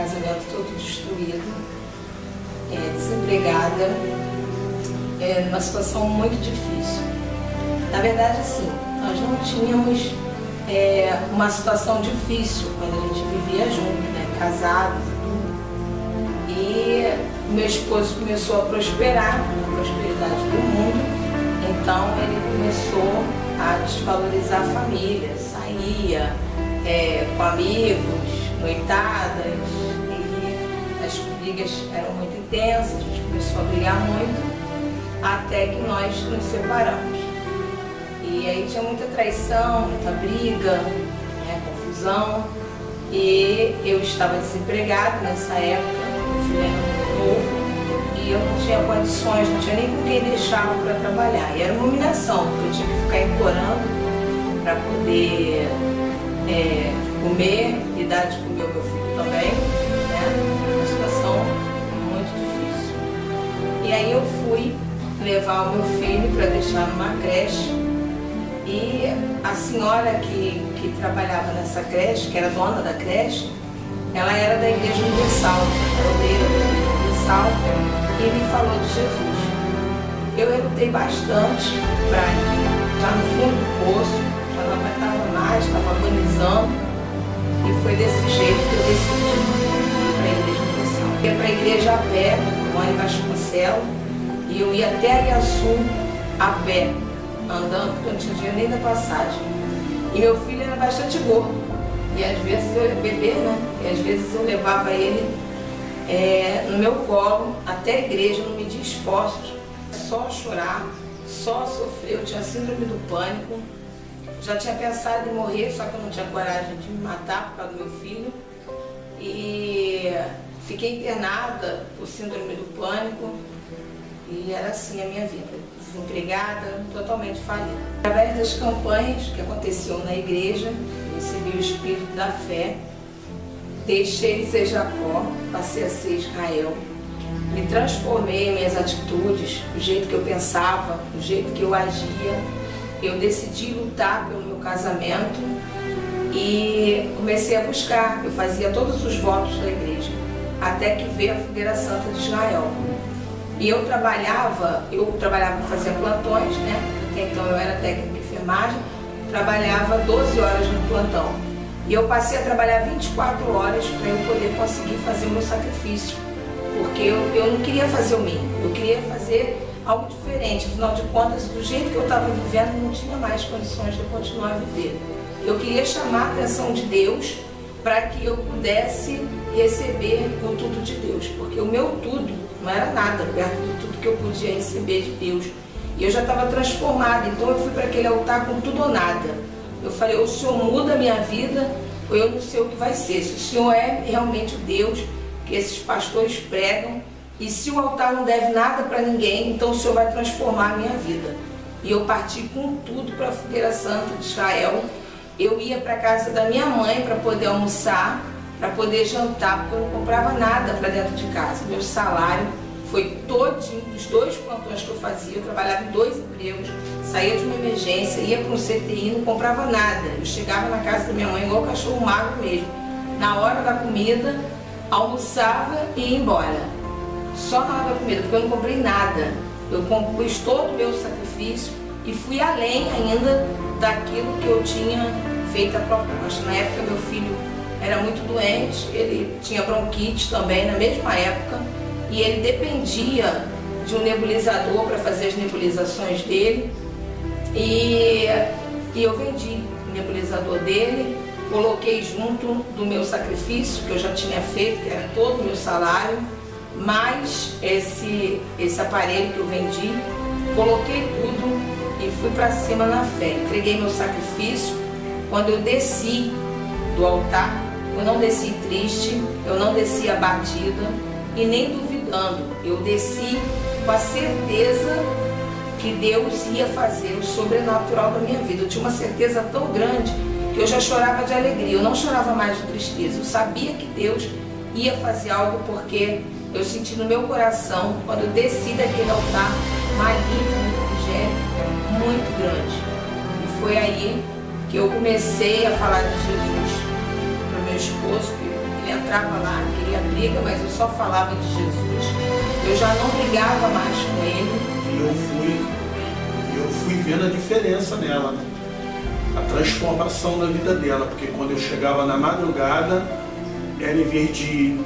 casamento todo destruído, desempregada, numa situação muito difícil. Na verdade, assim, nós não tínhamos uma situação difícil quando a gente vivia junto, né, casados e tudo. E meu esposo começou a prosperar, a prosperidade do mundo, então ele começou a desvalorizar a família, saía com amigos, noitadas, e as brigas eram muito intensas, a gente começou a brigar muito, até que nós nos separamos. E aí tinha muita traição, muita briga, confusão, e eu estava desempregada nessa época, meu filho era muito novo, e eu não tinha condições, não tinha nem com quem deixá-lo para trabalhar. E era uma humilhação, porque eu tinha que ficar implorando para poder comer e dar de comer ao meu filho também, uma situação muito difícil. E aí eu fui levar o meu filho para deixar numa creche, e a senhora que trabalhava nessa creche, que era dona da creche, ela era da Igreja Universal, era obreira da Igreja Universal, e me falou de Jesus. Eu relutei bastante para estar no fundo do poço, já não aguentava mais, estava agonizando, e foi desse jeito que eu decidi ir para a Igreja Universal. Eu ia para a igreja a pé, moro em Vasconcelos, e eu ia até Ariaçu a pé, andando, porque eu não tinha dinheiro nem da passagem. E meu filho era bastante gordo, e às vezes eu bebê, né? E às vezes eu levava ele no meu colo até a igreja, não media esforços, só chorar, só sofrer. Eu tinha síndrome do pânico, já tinha pensado em morrer, só que eu não tinha coragem de me matar por causa do meu filho. E fiquei internada por síndrome do pânico, e era assim a minha vida, desempregada, totalmente falida. Através das campanhas que aconteciam na igreja, eu recebi o espírito da fé, deixei de ser Jacó, passei a ser Israel, me transformei em minhas atitudes, o jeito que eu pensava, o jeito que eu agia. Eu decidi lutar pelo meu casamento e comecei a buscar. Eu fazia todos os votos da igreja, até que veio a Fogueira Santa de Israel. E eu trabalhava, fazia plantões, né? Até então eu era técnica de enfermagem, trabalhava 12 horas no plantão. E eu passei a trabalhar 24 horas para eu poder conseguir fazer o meu sacrifício. Porque eu não queria fazer o mínimo, eu queria fazer algo diferente. Afinal de contas, do jeito que eu estava vivendo, não tinha mais condições de eu continuar a viver. Eu queria chamar a atenção de Deus para que eu pudesse receber o tudo de Deus. Porque o meu tudo não era nada perto do tudo que eu podia receber de Deus. E eu já estava transformada, então eu fui para aquele altar com tudo ou nada. Eu falei, o Senhor muda a minha vida, ou eu não sei o que vai ser. Se o Senhor é realmente o Deus que esses pastores pregam, e se o altar não deve nada para ninguém, então o Senhor vai transformar a minha vida. E eu parti com tudo para a Fogueira Santa de Israel. Eu ia para a casa da minha mãe para poder almoçar, para poder jantar, porque eu não comprava nada para dentro de casa. Meu salário foi todinho, os 2 plantões que eu fazia, eu trabalhava em 2 empregos, saía de uma emergência, ia para um CTI, não comprava nada. Eu chegava na casa da minha mãe igual cachorro magro mesmo. Na hora da comida, almoçava e ia embora. Só na hora da comida, porque eu não comprei nada. Eu compus todo o meu sacrifício e fui além ainda daquilo que eu tinha feito a proposta. Na época meu filho era muito doente, ele tinha bronquite também na mesma época, e ele dependia de um nebulizador para fazer as nebulizações dele, e eu vendi o nebulizador dele, coloquei junto do meu sacrifício que eu já tinha feito, que era todo o meu salário, mais esse aparelho que eu vendi, coloquei tudo e fui para cima na fé. Entreguei meu sacrifício. Quando eu desci do altar, eu não desci triste, eu não desci abatida e nem duvidando. Eu desci com a certeza que Deus ia fazer o sobrenatural da minha vida. Eu tinha uma certeza tão grande que eu já chorava de alegria, eu não chorava mais de tristeza. Eu sabia que Deus ia fazer algo, porque eu senti no meu coração, quando eu desci daquele altar, uma alívio, um refrigério muito grande. E foi aí que eu comecei a falar de Jesus para o meu esposo, que ele entrava lá, queria briga, mas eu só falava de Jesus. Eu já não brigava mais com ele. E eu fui vendo a diferença nela, né? A transformação da vida dela, porque quando eu chegava na madrugada, ela, em vez de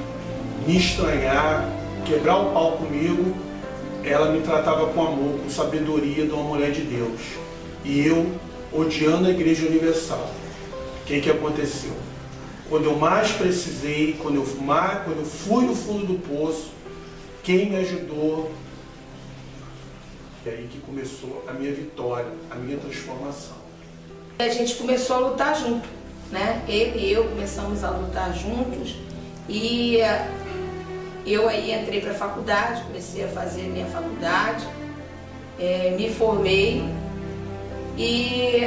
me estranhar, quebrar o pau comigo, ela me tratava com amor, com sabedoria de uma mulher de Deus. E eu, odiando a Igreja Universal, o que aconteceu? Quando eu mais precisei, quando eu fui no fundo do poço, quem me ajudou? É aí que começou a minha vitória, a minha transformação. A gente começou a lutar junto, né? Ele e eu começamos a lutar juntos e eu aí entrei para a faculdade, comecei a fazer minha faculdade, me formei e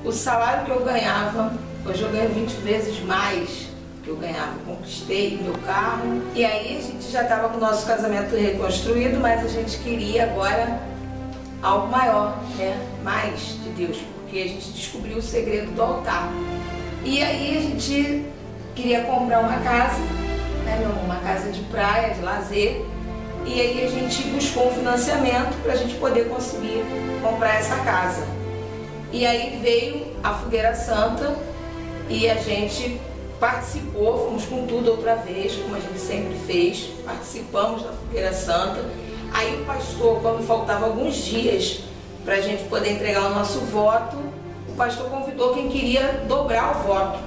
o salário que eu ganhava, hoje eu ganho 20 vezes mais que eu ganhava, conquistei meu carro e aí a gente já estava com o nosso casamento reconstruído, mas a gente queria agora algo maior, né? Mais de Deus, porque a gente descobriu o segredo do altar. E aí a gente queria comprar uma casa, né? Uma casa de praia, de lazer, e aí a gente buscou um financiamento para a gente poder conseguir comprar essa casa. E aí veio a Fogueira Santa e a gente participou, fomos com tudo outra vez, como a gente sempre fez, participamos da Fogueira Santa. Aí o pastor, quando faltava alguns dias para a gente poder entregar o nosso voto, o pastor convidou quem queria dobrar o voto.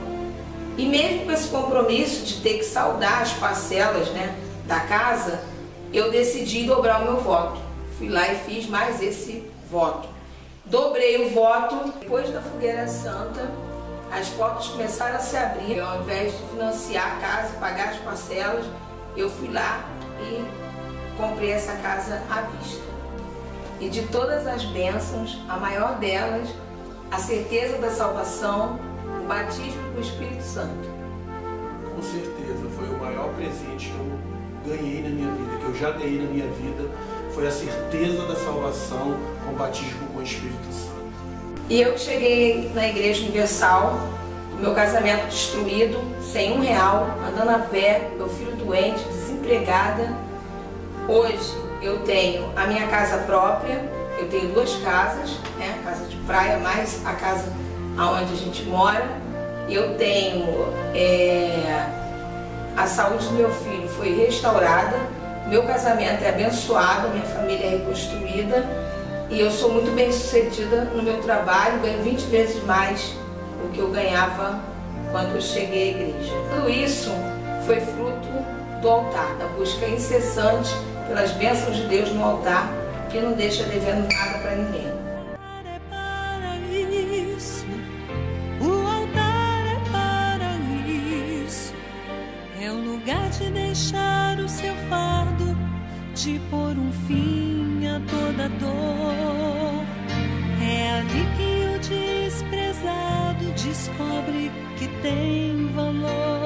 E mesmo com esse compromisso de ter que saldar as parcelas, né, da casa, eu decidi dobrar o meu voto. Fui lá e fiz mais esse voto. Dobrei o voto. Depois da Fogueira Santa, as portas começaram a se abrir. Ao invés de financiar a casa, pagar as parcelas, eu fui lá e comprei essa casa à vista. E de todas as bênçãos, a maior delas, a certeza da salvação, o batismo com o Espírito Santo. Com certeza, foi o maior presente que eu ganhei na minha vida, que eu já ganhei na minha vida, foi a certeza da salvação com o batismo com o Espírito Santo. E eu cheguei na Igreja Universal, o meu casamento destruído, sem R$1, andando a pé, meu filho doente, desempregada. Hoje eu tenho a minha casa própria, eu tenho 2 casas, né? A casa de praia mais a casa onde a gente mora. Eu tenho a saúde do meu filho foi restaurada, meu casamento é abençoado, minha família é reconstruída e eu sou muito bem sucedida no meu trabalho, ganho 20 vezes mais do que eu ganhava quando eu cheguei à igreja. Tudo isso foi fruto do altar, da busca incessante pelas bênçãos de Deus no altar, que não deixa devendo nada para ninguém. O altar é para isso, é o lugar de deixar o seu fardo, de pôr um fim a toda dor. É ali que o desprezado descobre que tem valor.